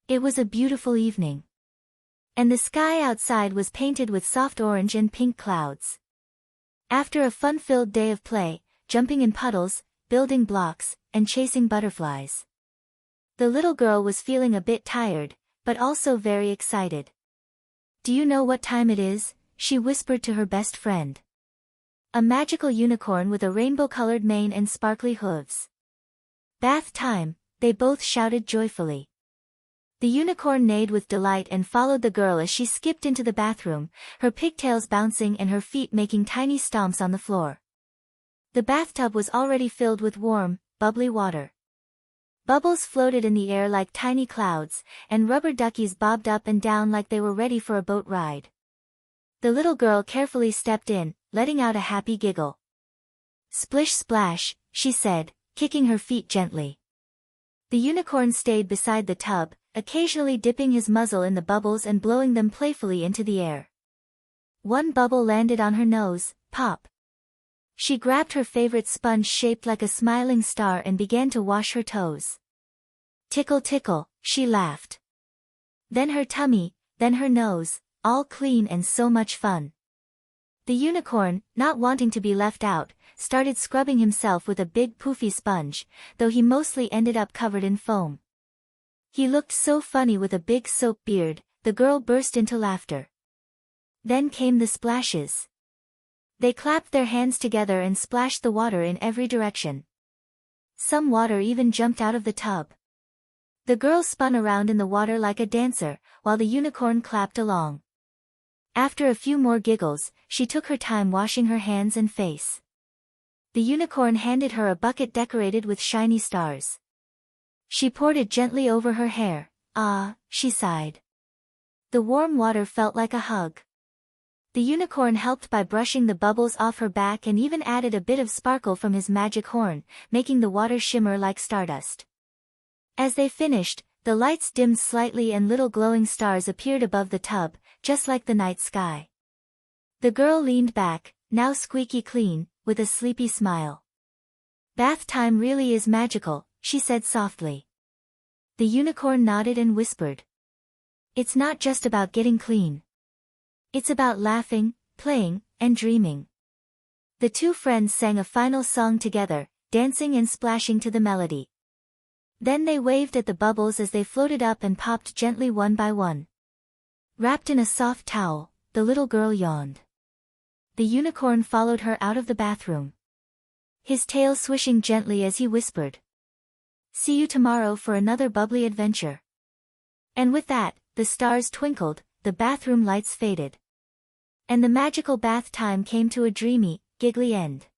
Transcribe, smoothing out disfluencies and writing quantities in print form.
It was a beautiful evening. And the sky outside was painted with soft orange and pink clouds. After a fun-filled day of play, jumping in puddles, building blocks, and chasing butterflies, the little girl was feeling a bit tired, but also very excited. "Do you know what time it is?" she whispered to her best friend. "A magical unicorn with a rainbow-colored mane and sparkly hooves." "Bath time," they both shouted joyfully. The unicorn neighed with delight and followed the girl as she skipped into the bathroom, her pigtails bouncing and her feet making tiny stomps on the floor. The bathtub was already filled with warm, bubbly water. Bubbles floated in the air like tiny clouds, and rubber duckies bobbed up and down like they were ready for a boat ride. The little girl carefully stepped in, letting out a happy giggle. "Splish splash," she said, kicking her feet gently. The unicorn stayed beside the tub, occasionally dipping his muzzle in the bubbles and blowing them playfully into the air. One bubble landed on her nose, pop. She grabbed her favorite sponge shaped like a smiling star and began to wash her toes. Tickle tickle, she laughed. Then her tummy, then her nose, all clean and so much fun. The unicorn, not wanting to be left out, started scrubbing himself with a big poofy sponge, though he mostly ended up covered in foam. He looked so funny with a big soap beard, the girl burst into laughter. Then came the splashes. They clapped their hands together and splashed the water in every direction. Some water even jumped out of the tub. The girl spun around in the water like a dancer, while the unicorn clapped along. After a few more giggles, she took her time washing her hands and face. The unicorn handed her a bucket decorated with shiny stars. She poured it gently over her hair. "Ah," she sighed. The warm water felt like a hug. The unicorn helped by brushing the bubbles off her back and even added a bit of sparkle from his magic horn, making the water shimmer like stardust. As they finished, the lights dimmed slightly and little glowing stars appeared above the tub, just like the night sky. The girl leaned back, now squeaky clean, with a sleepy smile. "Bath time really is magical," she said softly. The unicorn nodded and whispered. "It's not just about getting clean. It's about laughing, playing, and dreaming." The two friends sang a final song together, dancing and splashing to the melody. Then they waved at the bubbles as they floated up and popped gently one by one. Wrapped in a soft towel, the little girl yawned. The unicorn followed her out of the bathroom, his tail swishing gently as he whispered, "See you tomorrow for another bubbly adventure." And with that, the stars twinkled, the bathroom lights faded, and the magical bath time came to a dreamy, giggly end.